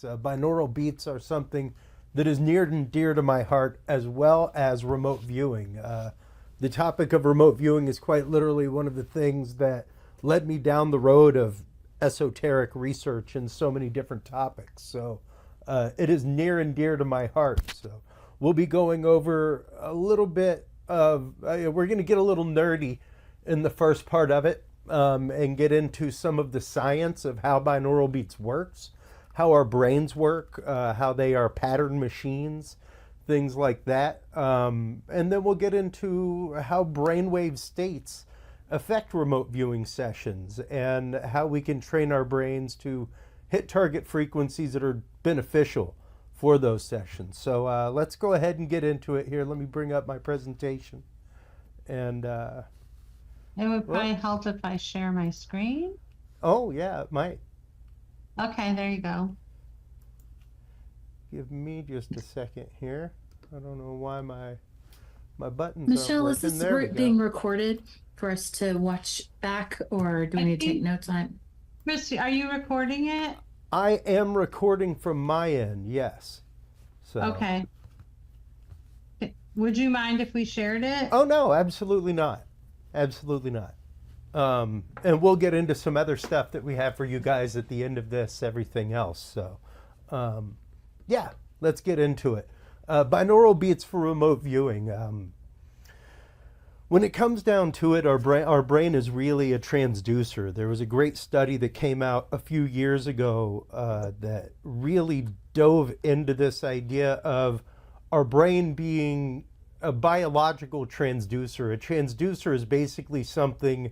topics. Binaural beats are something that is near and dear to my heart, as well as remote viewing. The topic of remote viewing is quite literally one of the things that led me down the road of esoteric research in so many different topics. So it is near and dear to my heart. So we'll be going over a little bit of, we're going to get a little nerdy in the first part of it, and get into some of the science of how binaural beats works, how our brains work, how they are pattern machines, things like that. And then we'll get into how brainwave states affect remote viewing sessions and how we can train our brains to hit target frequencies that are beneficial for those sessions. So let's go ahead and get into it here. Let me bring up my presentation. And it would probably help if I share my screen. Oh, yeah, it might. Okay, there you go. Give me just a second here. I don't know why my buttons Michelle, aren't is working. this being recorded for us to watch back, or do we need to take notes on it? Christy, are you recording it? I am recording from my end, yes. So. Okay. Would you mind if we shared it? Oh, no, absolutely not. Absolutely not. And we'll get into some other stuff that we have for you guys at the end of this, everything else. So, yeah, let's get into it. Binaural beats for remote viewing. When it comes down to it, our brain is really a transducer. There was a great study that came out a few years ago that really dove into this idea of our brain being a biological transducer. A transducer is basically something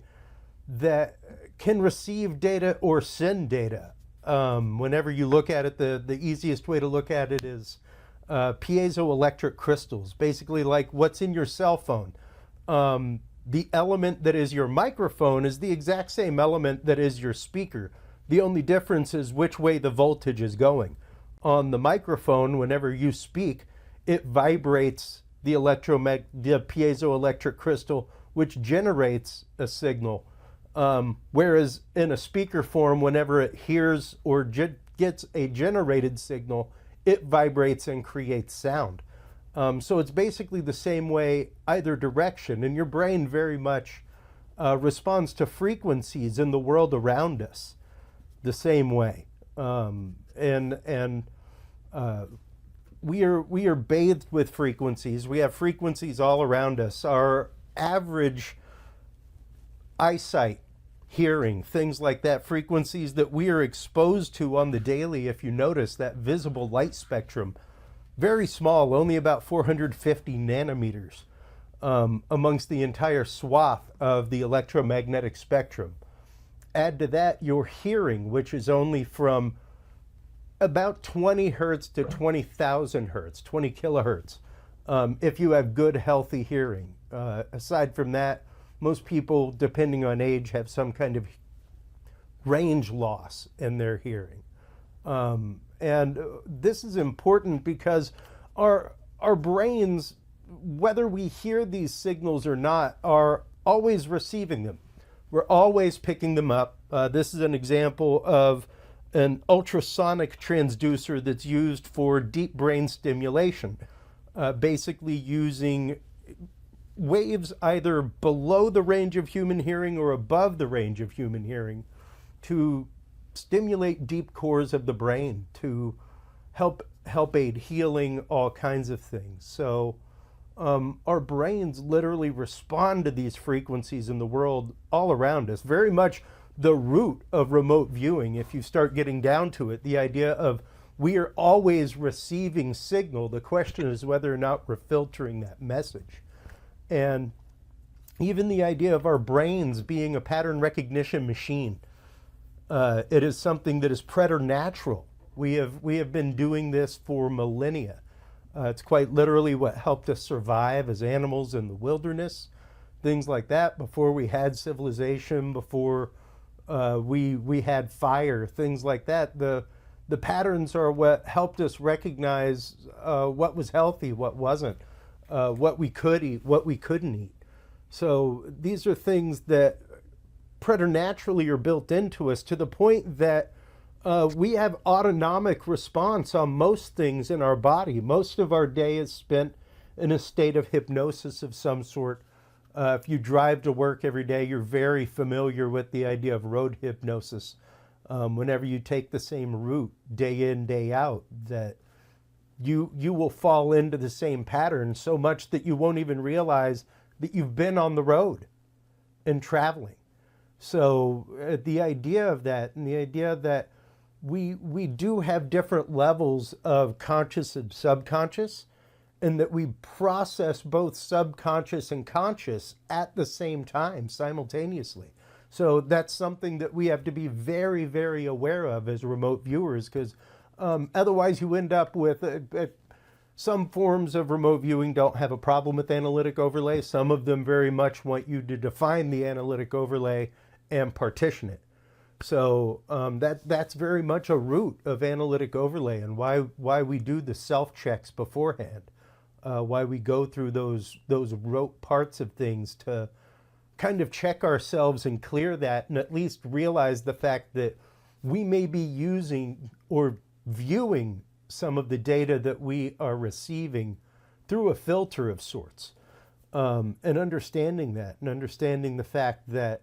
that can receive data or send data. Whenever you look at it, the easiest way to look at it is piezoelectric crystals, basically like what's in your cell phone. The element that is your microphone is the exact same element that is your speaker. The only difference is which way the voltage is going. On the microphone, whenever you speak, it vibrates the piezoelectric crystal, which generates a signal. Whereas in a speaker form, whenever it hears or gets a generated signal, it vibrates and creates sound. So it's basically the same way either direction, and your brain very much responds to frequencies in the world around us the same way. We are bathed with frequencies. We have frequencies all around us. Our average eyesight, hearing, things like that, frequencies that we are exposed to on the daily, if you notice that visible light spectrum, very small, only about 450 nanometers amongst the entire swath of the electromagnetic spectrum. Add to that your hearing, which is only from about 20 hertz to 20,000 hertz, 20 kilohertz, if you have good, healthy hearing. Aside from that, most people, depending on age, have some kind of range loss in their hearing. And this is important because our brains, whether we hear these signals or not, are always receiving them. We're always picking them up. This is an example of an ultrasonic transducer that's used for deep brain stimulation, basically using waves either below the range of human hearing or above the range of human hearing to stimulate deep cores of the brain to help aid healing, all kinds of things. So our brains literally respond to these frequencies in the world all around us. Very much the root of remote viewing, if you start getting down to it, the idea of we are always receiving signal. The question is whether or not we're filtering that message. And even the idea of our brains being a pattern recognition machine, it is something that is preternatural. We have been doing this for millennia. It's quite literally what helped us survive as animals in the wilderness, things like that, before we had civilization, before we had fire, things like that. The patterns are what helped us recognize what was healthy, what wasn't, what we could eat, what we couldn't eat. So these are things that preternaturally are built into us, to the point that We have autonomic response on most things in our body. Most of our day is spent in a state of hypnosis of some sort. If you drive to work every day, you're very familiar with the idea of road hypnosis. Whenever you take the same route day in, day out, that you will fall into the same pattern so much that you won't even realize that you've been on the road and traveling. So the idea of that, and the idea that we do have different levels of conscious and subconscious, and that we process both subconscious and conscious at the same time simultaneously. So that's something that we have to be very, very aware of as remote viewers, because otherwise you end up with some forms of remote viewing don't have a problem with analytic overlay. Some of them very much want you to define the analytic overlay and partition it. So that's very much a root of analytic overlay, and why we do the self checks beforehand, why we go through those rote parts of things to kind of check ourselves and clear that, and at least realize the fact that we may be using or viewing some of the data that we are receiving through a filter of sorts, and understanding that, and understanding the fact that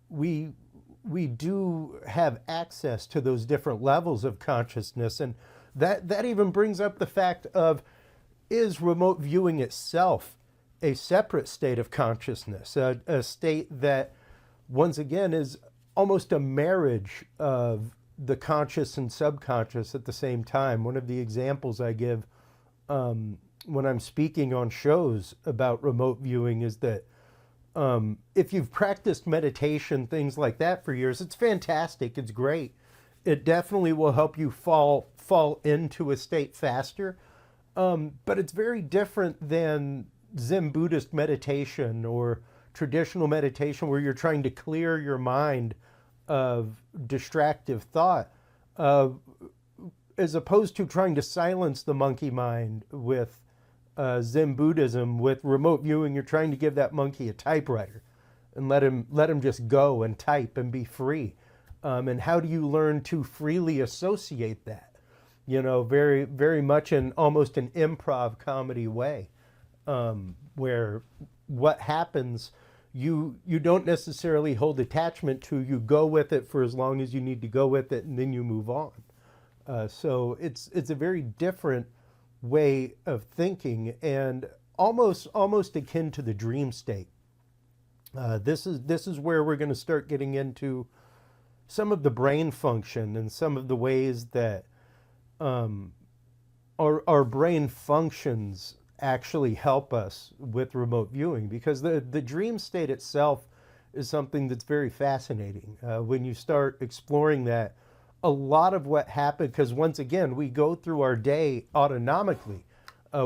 we do have access to those different levels of consciousness. And that even brings up the fact of, is remote viewing itself a separate state of consciousness, a state that once again is almost a marriage of the conscious and subconscious at the same time. One of the examples I give when I'm speaking on shows about remote viewing is that if you've practiced meditation, things like that for years, it's fantastic, it's great. It definitely will help you fall into a state faster. But it's very different than Zen Buddhist meditation or traditional meditation, where you're trying to clear your mind of distractive thought, as opposed to trying to silence the monkey mind with Zen Buddhism. With remote viewing, you're trying to give that monkey a typewriter and let him just go and type and be free. And how do you learn to freely associate that? You know, very, very much in almost an improv comedy way, where what happens, you don't necessarily hold attachment to, you go with it for as long as you need to go with it, and then you move on. So it's a very different way of thinking, and almost akin to the dream state. This is where we're going to start getting into some of the brain function and some of the ways that our brain functions actually help us with remote viewing, because the dream state itself is something that's very fascinating. When you start exploring that, a lot of what happened, because once again, we go through our day autonomically.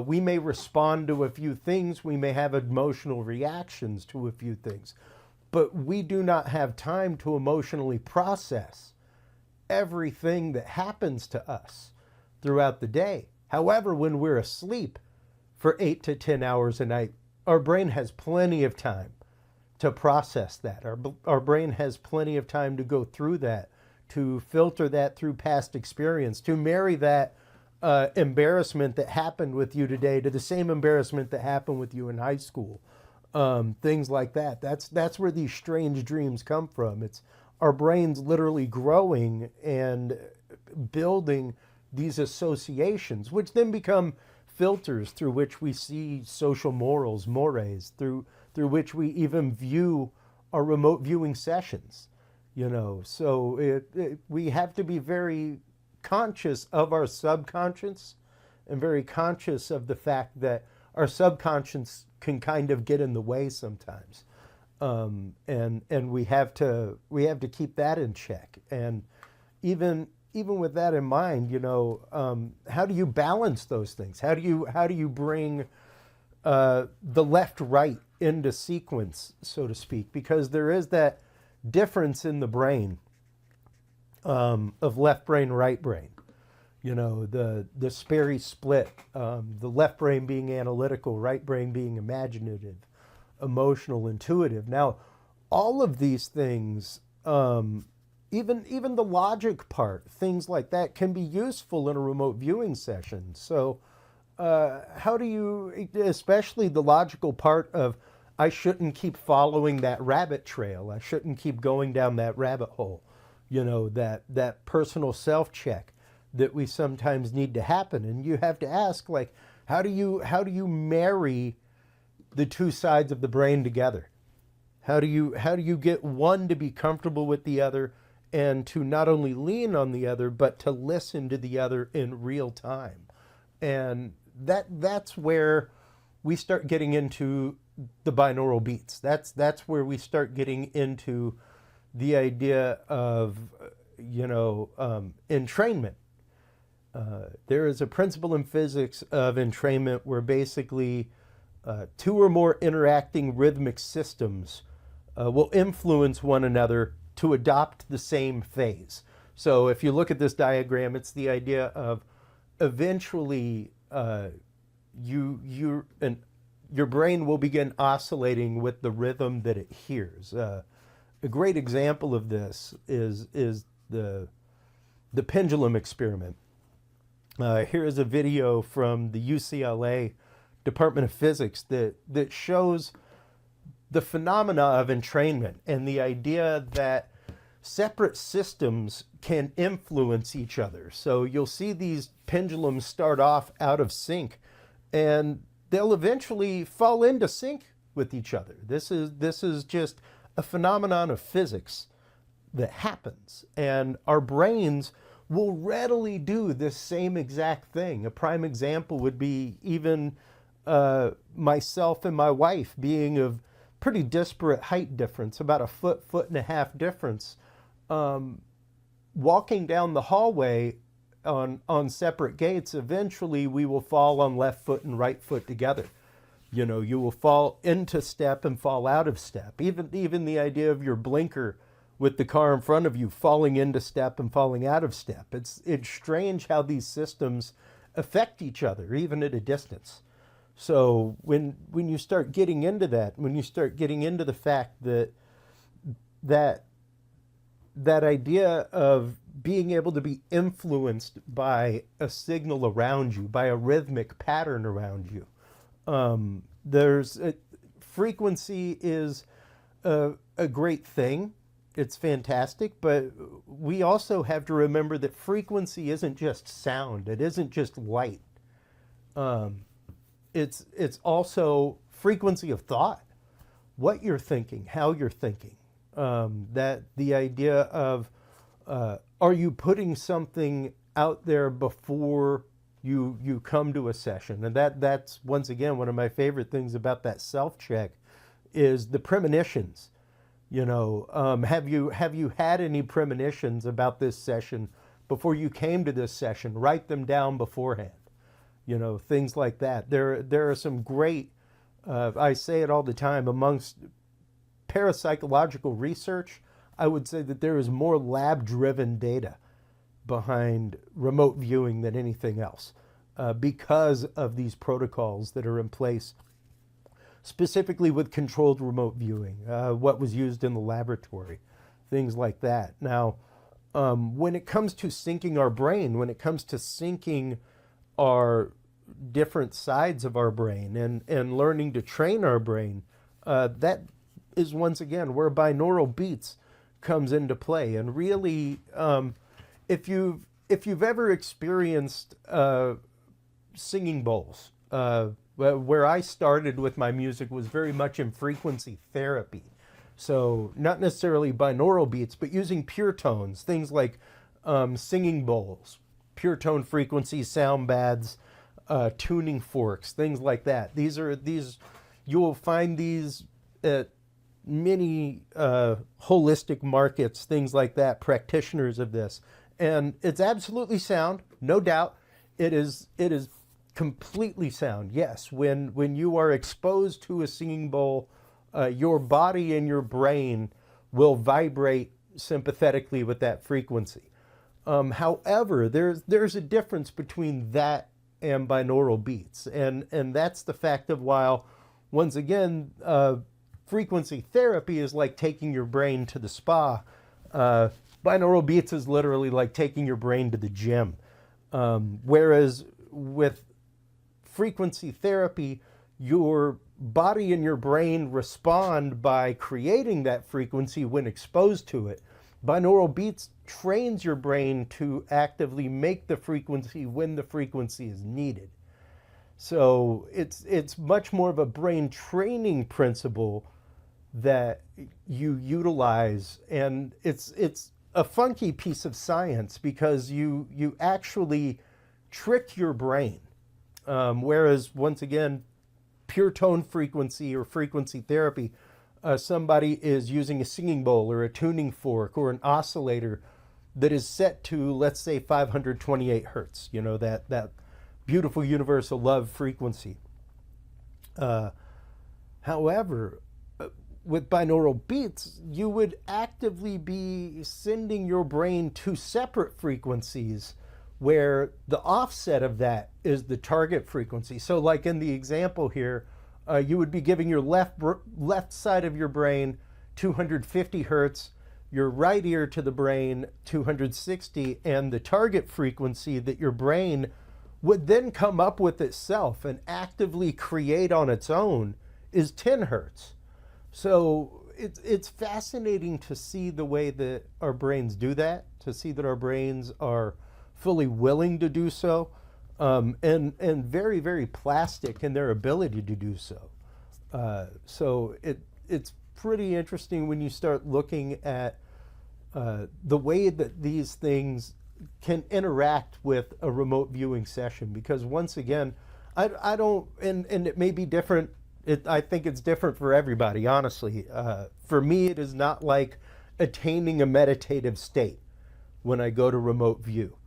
We may respond to a few things, we may have emotional reactions to a few things, but we do not have time to emotionally process everything that happens to us throughout the day. However, when we're asleep for 8 to 10 hours a night, our brain has plenty of time to process that. Our brain has plenty of time to go through that, to filter that through past experience, to marry that embarrassment that happened with you today to the same embarrassment that happened with you in high school. Things like that. That's where these strange dreams come from. It's our brains literally growing and building these associations, which then become filters through which we see social morals, mores, through which we even view our remote viewing sessions. You know, so we have to be very conscious of our subconscious, and very conscious of the fact that our subconscious can kind of get in the way sometimes, and we have to keep that in check. And even with that in mind, you know, how do you balance those things? How do you bring the left right into sequence, so to speak? Because there is that difference in the brain, of left brain, right brain. You know, the Sperry split, the left brain being analytical, right brain being imaginative, emotional, intuitive. Now, all of these things, even the logic part, things like that can be useful in a remote viewing session. So how do you, especially the logical part of, I shouldn't keep following that rabbit trail. I shouldn't keep going down that rabbit hole. You know, that personal self-check that we sometimes need to happen. And you have to ask, like, how do you marry the two sides of the brain together? How do you get one to be comfortable with the other and to not only lean on the other, but to listen to the other in real time? And that's where we start getting into the binaural beats. That's where we start getting into the idea of, entrainment. There is a principle in physics of entrainment where basically two or more interacting rhythmic systems will influence one another to adopt the same phase. So if you look at this diagram, it's the idea of eventually your brain will begin oscillating with the rhythm that it hears. A great example of this is the pendulum experiment. Here is a video from the UCLA Department of Physics that shows the phenomena of entrainment and the idea that separate systems can influence each other. So you'll see these pendulums start off out of sync, and they'll eventually fall into sync with each other. This is just a phenomenon of physics that happens, and our brains will readily do this same exact thing. A prime example would be even myself and my wife being of pretty disparate height difference, about a foot and a half difference, walking down the hallway on separate gates. Eventually we will fall on left foot and right foot together. You know, you will fall into step and fall out of step. Even the idea of your blinker with the car in front of you falling into step and falling out of step. It's strange how these systems affect each other, even at a distance. So when you start getting into that, when you start getting into the fact that idea of being able to be influenced by a signal around you, by a rhythmic pattern around you, frequency is a great thing. It's fantastic, but we also have to remember that frequency isn't just sound. It isn't just light. It's also frequency of thought, what you're thinking, how you're thinking. That the idea of are you putting something out there before you come to a session? And that's once again one of my favorite things about that self-check is the premonitions. You know, have you had any premonitions about this session before you came to this session? Write them down beforehand. You know, things like that. There are some great, I say it all the time, amongst parapsychological research, I would say that there is more lab-driven data behind remote viewing than anything else because of these protocols that are in place, specifically with controlled remote viewing, what was used in the laboratory, things like that. Now, when it comes to syncing our brain, when it comes to syncing our different sides of our brain and learning to train our brain, that is once again where binaural beats comes into play. And really, if you've ever experienced singing bowls, where I started with my music was very much in frequency therapy. So not necessarily binaural beats, but using pure tones, things like singing bowls, pure tone frequencies, sound baths, tuning forks, things like that. You will find these at many holistic markets, things like that, practitioners of this. And it's absolutely sound, no doubt. It is completely sound. Yes, when you are exposed to a singing bowl, your body and your brain will vibrate sympathetically with that frequency. However, there's a difference between that and binaural beats, and that's the fact of while, once again, frequency therapy is like taking your brain to the spa. Binaural beats is literally like taking your brain to the gym. Whereas with frequency therapy, your body and your brain respond by creating that frequency when exposed to it. Binaural beats trains your brain to actively make the frequency when the frequency is needed. So it's much more of a brain training principle that you utilize, and it's a funky piece of science because you actually trick your brain. Whereas once again, pure tone frequency or frequency therapy, somebody is using a singing bowl or a tuning fork or an oscillator that is set to, let's say, 528 hertz. You know, that beautiful universal love frequency. However, with binaural beats, you would actively be sending your brain to separate frequencies where the offset of that is the target frequency. So like in the example here, you would be giving your left side of your brain 250 hertz, your right ear to the brain 260, and the target frequency that your brain would then come up with itself and actively create on its own is 10 hertz. So it's fascinating to see the way that our brains do that, to see that our brains are fully willing to do so, and very, very plastic in their ability to do so. So it's pretty interesting when you start looking at the way that these things can interact with a remote viewing session. Because once again, I don't, and it may be different. I think it's different for everybody, honestly. For me, it is not like attaining a meditative state when I go to remote view.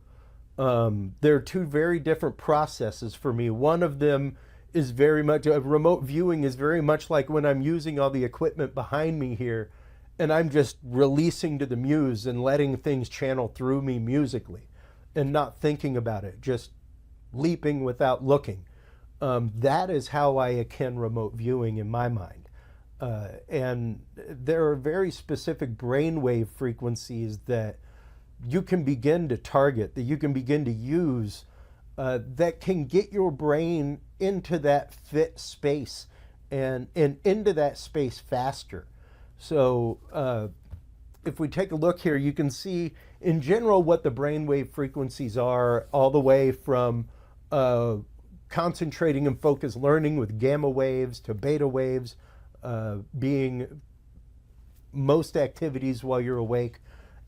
There are two very different processes for me. One of them is very much, remote viewing is very much like when I'm using all the equipment behind me here and I'm just releasing to the muse and letting things channel through me musically and not thinking about it, just leaping without looking. That is how I akin remote viewing in my mind. And there are very specific brainwave frequencies that you can begin to target, that you can begin to use, that can get your brain into that fit space and into that space faster. So if we take a look here, you can see in general what the brainwave frequencies are, all the way from concentrating and focused learning with gamma waves to beta waves, being most activities while you're awake,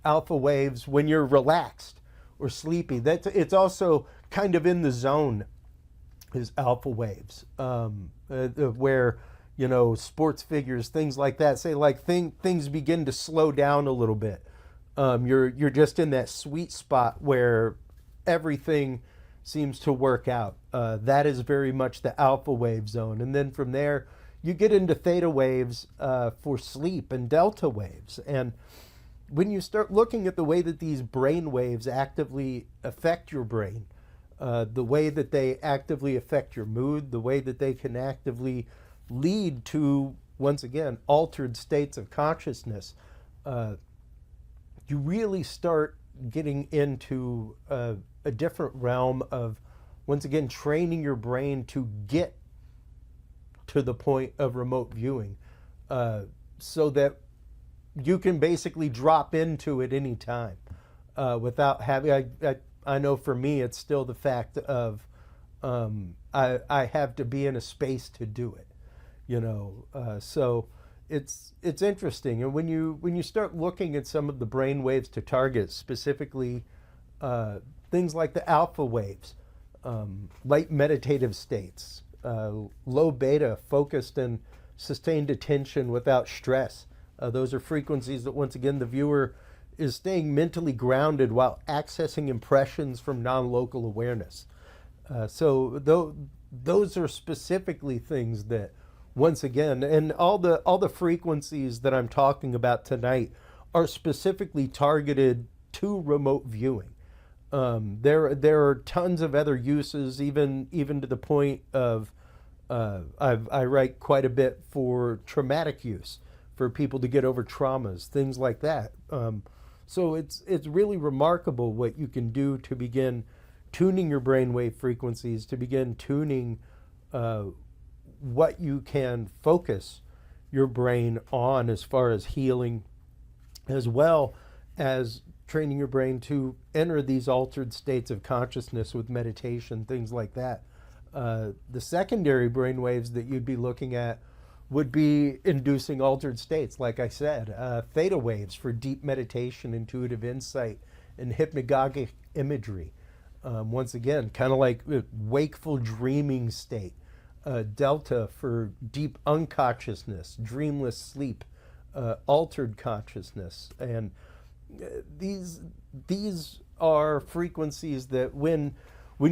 alpha waves when you're relaxed or sleepy. It's also kind of in the zone is alpha waves, where, you know, sports figures, things like that, say like things begin to slow down a little bit. You're just in that sweet spot where everything seems to work out. That is very much the alpha wave zone. And then from there, you get into theta waves for sleep and delta waves. And when you start looking at the way that these brain waves actively affect your brain, the way that they actively affect your mood, the way that they can actively lead to, once again, altered states of consciousness, you really start getting into a different realm of, once again, training your brain to get to the point of remote viewing, so that you can basically drop into it any time without having. I know for me, it's still the fact of I have to be in a space to do it, you know. So it's interesting, and when you start looking at some of the brain waves to target, specifically things like the alpha waves, light meditative states, low beta, focused and sustained attention without stress. Those are frequencies that, once again, the viewer is staying mentally grounded while accessing impressions from non-local awareness. So those are specifically things that, once again, and all the frequencies that I'm talking about tonight are specifically targeted to remote viewing. There are tons of other uses, even to the point of I write quite a bit for traumatic use, for people to get over traumas, things like that. So it's really remarkable what you can do to begin tuning your brainwave frequencies, to begin tuning what you can focus your brain on as far as healing, as well as training your brain to enter these altered states of consciousness with meditation, things like that. The secondary brain waves that you'd be looking at would be inducing altered states, like I said, theta waves for deep meditation, intuitive insight, and hypnagogic imagery. Once again, kind of like wakeful dreaming state. Delta for deep unconsciousness, dreamless sleep, altered consciousness. And these are frequencies that when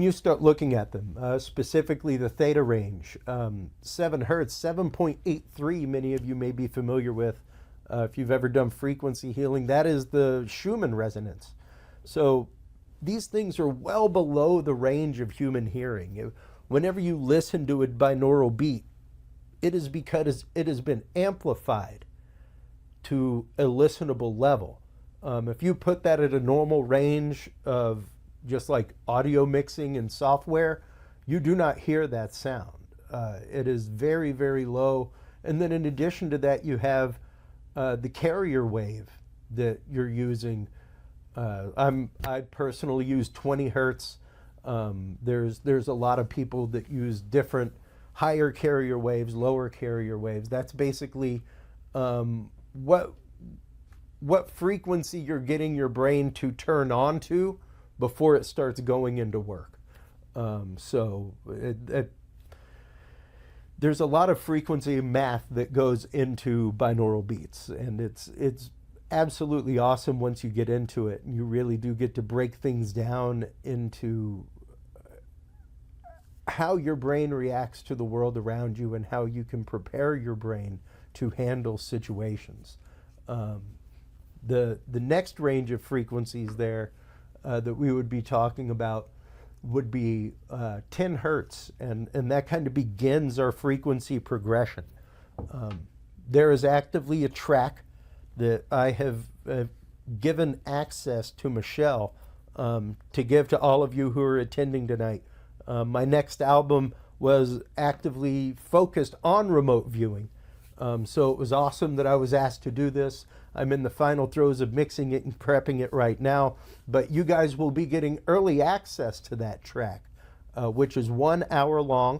you start looking at them, specifically the theta range, 7 hertz, 7.83, many of you may be familiar with if you've ever done frequency healing. That is the Schumann resonance. So these things are well below the range of human hearing. Whenever you listen to a binaural beat, it is because it has been amplified to a listenable level. If you put that at a normal range of just like audio mixing and software, you do not hear that sound. It is very, very low. And then in addition to that, you have the carrier wave that you're using. I personally use 20 hertz. There's a lot of people that use different higher carrier waves, lower carrier waves. That's basically what frequency you're getting your brain to turn on to before it starts going into work. There's a lot of frequency math that goes into binaural beats, and it's absolutely awesome once you get into it, and you really do get to break things down into how your brain reacts to the world around you and how you can prepare your brain to handle situations. The next range of frequencies there that we would be talking about would be 10 hertz, and that kind of begins our frequency progression. There is actively a track that I have given access to Michelle to give to all of you who are attending tonight. My next album was actively focused on remote viewing. So it was awesome that I was asked to do this. I'm in the final throes of mixing it and prepping it right now, but you guys will be getting early access to that track, which is 1 hour long.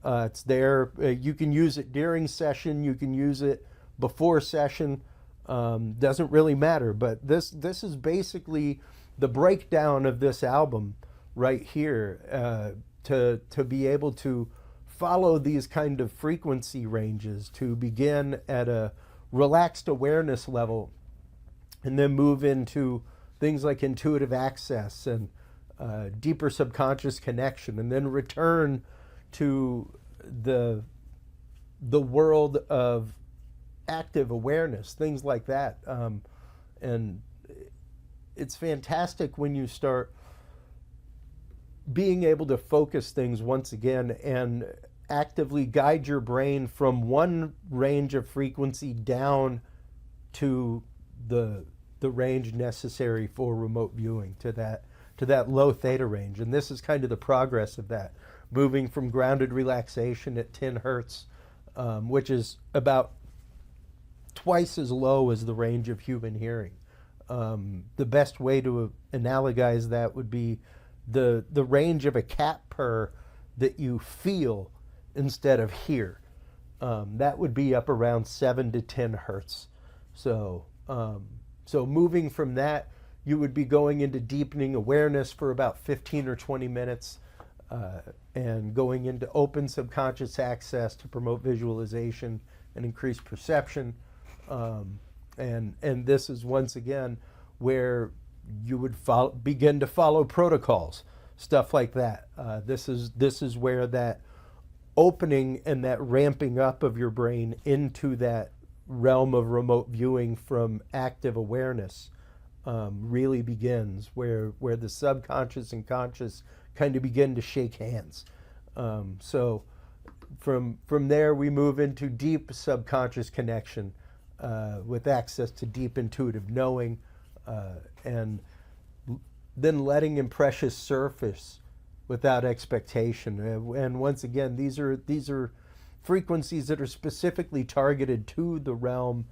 It's there. You can use it during session. You can use it before session. Doesn't really matter, but this is basically the breakdown of this album right here, to be able to follow these kind of frequency ranges, to begin at a relaxed awareness level and then move into things like intuitive access and deeper subconscious connection, and then return to the world of active awareness, things like that. And it's fantastic when you start being able to focus things once again and actively guide your brain from one range of frequency down to the range necessary for remote viewing, to that low theta range. And this is kind of the progress of that, moving from grounded relaxation at 10 hertz, which is about twice as low as the range of human hearing. The best way to analogize that would be the range of a cat purr that you feel instead of hear. That would be up around 7 to 10 hertz. So moving from that, you would be going into deepening awareness for about 15 or 20 minutes, and going into open subconscious access to promote visualization and increase perception. And this is once again where you would begin to follow protocols, stuff like that. This is where that opening and that ramping up of your brain into that realm of remote viewing from active awareness really begins, where the subconscious and conscious kind of begin to shake hands. So from there we move into deep subconscious connection with access to deep intuitive knowing, and then letting impressions surface without expectation. And once again, these are frequencies that are specifically targeted to the realm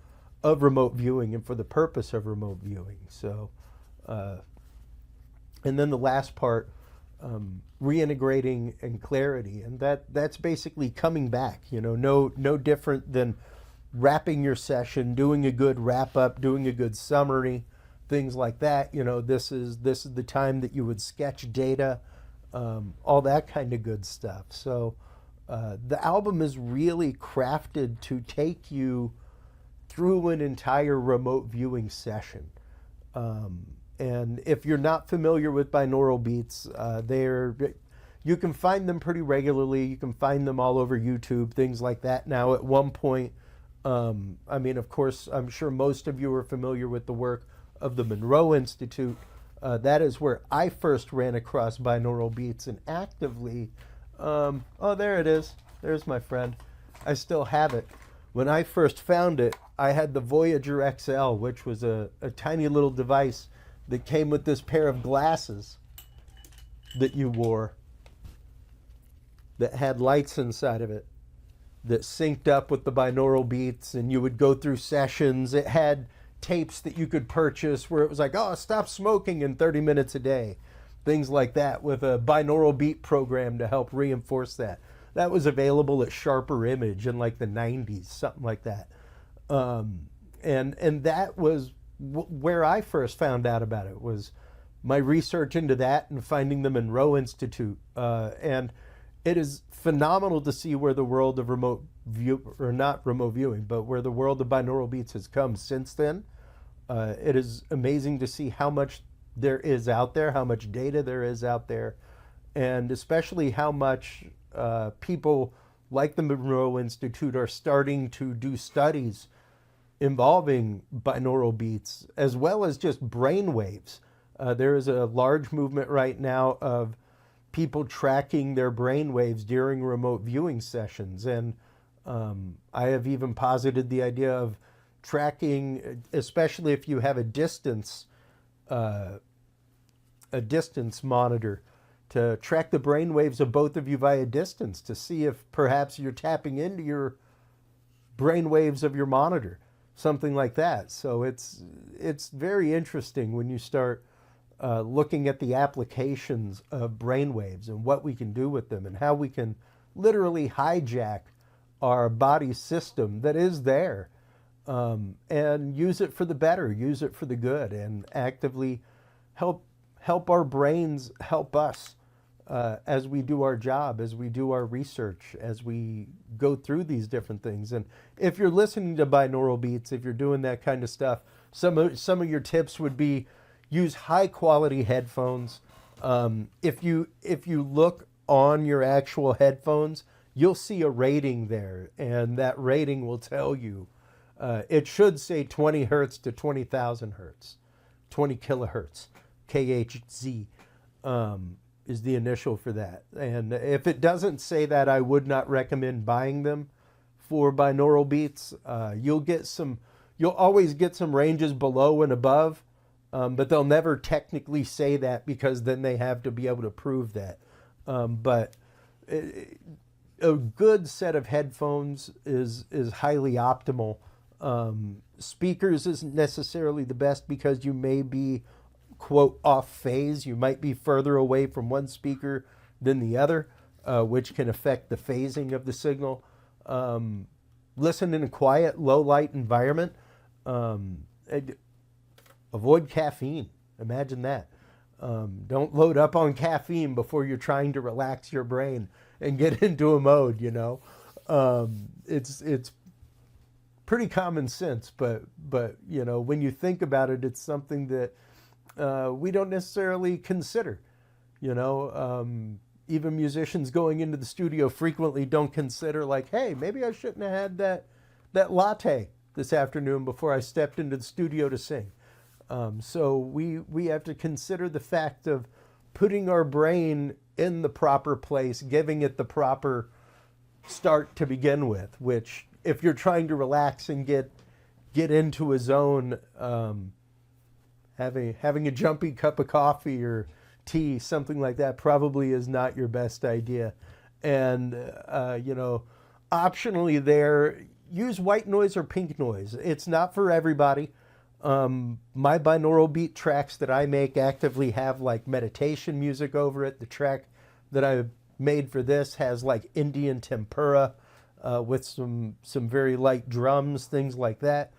of remote viewing and for the purpose of remote viewing. So, and then the last part, reintegrating and clarity, and that's basically coming back. No different than wrapping your session, doing a good wrap up, doing a good summary, things like that. This is the time that you would sketch data, all that kind of good stuff. So the album is really crafted to take you through an entire remote viewing session. And if you're not familiar with binaural beats, you can find them pretty regularly. You can find them all over YouTube, things like that. Now, at one point, of course, I'm sure most of you are familiar with the work of the Monroe Institute. That is where I first ran across binaural beats and actively, oh, there it is. There's my friend. I still have it. When I first found it, I had the Voyager XL, which was a tiny little device that came with this pair of glasses that you wore that had lights inside of it that synced up with the binaural beats, and you would go through sessions. It had tapes that you could purchase where it was like, oh, stop smoking in 30 minutes a day, things like that, with a binaural beat program to help reinforce that. That was available at Sharper Image in like the 90s, something like that. And that was where I first found out about it, was my research into that and finding the Monroe Institute. And it is phenomenal to see where the world of remote view, or not remote viewing, but where the world of binaural beats has come since then. It is amazing to see how much there is out there, how much data there is out there, and especially how much people like the Monroe Institute are starting to do studies involving binaural beats as well as just brain waves. There is a large movement right now of people tracking their brain waves during remote viewing sessions, and I have even posited the idea of tracking, especially if you have a distance monitor, to track the brain waves of both of you via distance to see if perhaps you're tapping into your brain waves of your monitor, something like that. So it's very interesting when you start looking at the applications of brainwaves and what we can do with them and how we can literally hijack our body system that is there, and use it for the better, use it for the good, and actively help our brains help us as we do our job, as we do our research, as we go through these different things. And if you're listening to binaural beats, if you're doing that kind of stuff, some of your tips would be use high quality headphones. If you look on your actual headphones, you'll see a rating there, and that rating will tell you it should say 20 hertz to 20,000 hertz, 20 kilohertz, KHZ is the initial for that. And if it doesn't say that, I would not recommend buying them for binaural beats. You'll always get some ranges below and above, but they'll never technically say that, because then they have to be able to prove that. But a good set of headphones is highly optimal. Speakers isn't necessarily the best, because you may be, quote, off phase. You might be further away from one speaker than the other, which can affect the phasing of the signal. Listen in a quiet, low light environment. Avoid caffeine. Imagine that. Don't load up on caffeine before you're trying to relax your brain and get into a mode, It's pretty common sense, but when you think about it, it's something that we don't necessarily consider. Even musicians going into the studio frequently don't consider, like, hey, maybe I shouldn't have had that latte this afternoon before I stepped into the studio to sing. So we have to consider the fact of putting our brain in the proper place, giving it the proper start to begin with, which, if you're trying to relax and get into a zone, having a jumpy cup of coffee or tea, something like that, probably is not your best idea. And you know, optionally there, use white noise or pink noise. It's not for everybody. My binaural beat tracks that I make actively have like meditation music over it. The track that I made for this has like Indian tempura with some very light drums, things like that.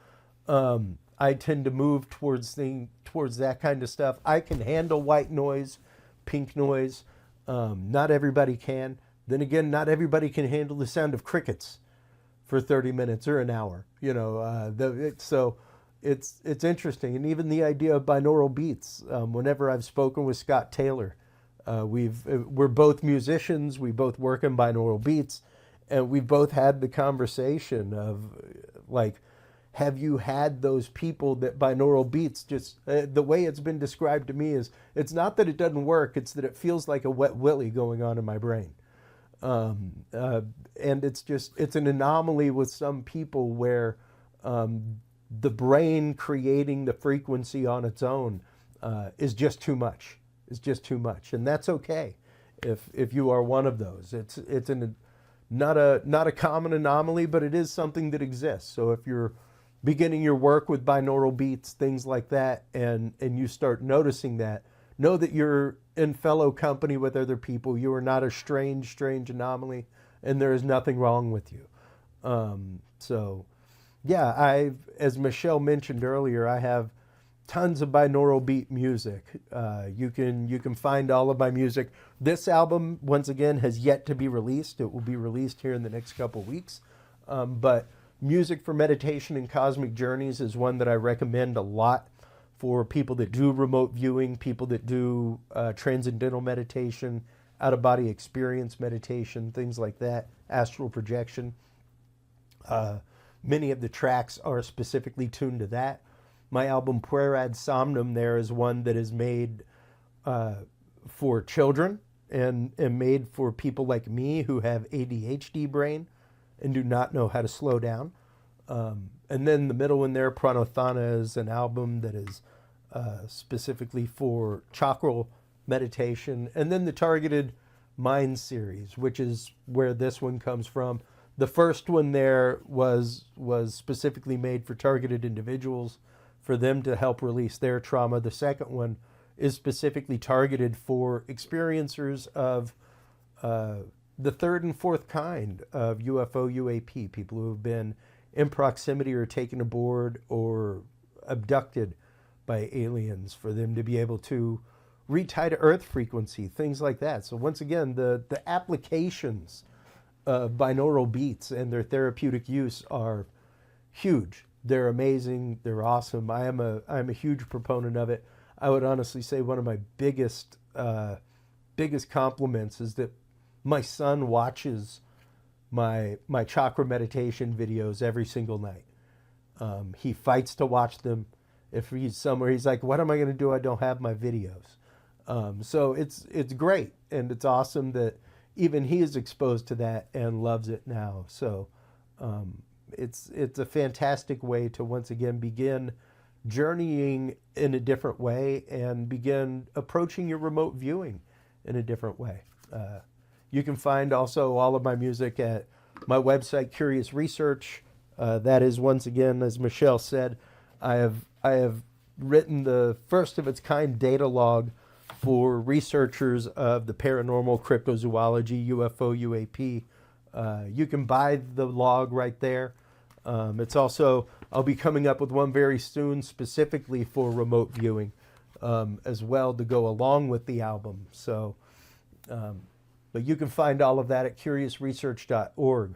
I tend to move towards that kind of stuff. I can handle white noise, pink noise. Not everybody can. Then again, not everybody can handle the sound of crickets for 30 minutes or an hour. You know, so it's interesting. And even the idea of binaural beats. Whenever I've spoken with Scott Taylor, we're both musicians. We both work in binaural beats, and we've both had the conversation of like, have you had those people that binaural beats just the way it's been described to me is it's not that it doesn't work, it's that it feels like a wet willy going on in my brain. And it's an anomaly with some people where the brain creating the frequency on its own is just too much. It's just too much, and that's okay if you are one of those. It's not a common anomaly, but it is something that exists. So if you're beginning your work with binaural beats, things like that, and you start noticing that, know that you're in fellow company with other people. You are not a strange anomaly, and there is nothing wrong with you. So, yeah, as Michelle mentioned earlier, I have tons of binaural beat music. You can find all of my music. This album, once again, has yet to be released. It will be released here in the next couple weeks. But Music for Meditation and Cosmic Journeys is one that I recommend a lot for people that do remote viewing, people that do transcendental meditation, out-of-body experience meditation, things like that, astral projection. Many of the tracks are specifically tuned to that. My album Puer ad Somnum there is one that is made for children and made for people like me who have ADHD brain and do not know how to slow down. And then the middle one there, Pranothana, is an album that is specifically for chakral meditation. And then the Targeted Mind series, which is where this one comes from. The first one there was specifically made for targeted individuals, for them to help release their trauma. The second one is specifically targeted for experiencers of the third and fourth kind of UFO, UAP, people who have been in proximity or taken aboard or abducted by aliens, for them to be able to retie to Earth frequency, things like that. So once again, the applications of binaural beats and their therapeutic use are huge. They're amazing. They're awesome. I'm a huge proponent of it. I would honestly say one of my biggest compliments is that my son watches my chakra meditation videos every single night. He fights to watch them. If he's somewhere, he's like, "What am I going to do? I don't have my videos." So it's great, and it's awesome that even he is exposed to that and loves it now. So it's a fantastic way to once again begin journeying in a different way and begin approaching your remote viewing in a different way. You can find also all of my music at my website, Curious Research. That is, once again, as Michelle said, I have written the first of its kind data log for researchers of the paranormal, cryptozoology, UFO, UAP. You can buy the log right there. It's also, I'll be coming up with one very soon specifically for remote viewing as well, to go along with the album. So, but you can find all of that at curiousresearch.org.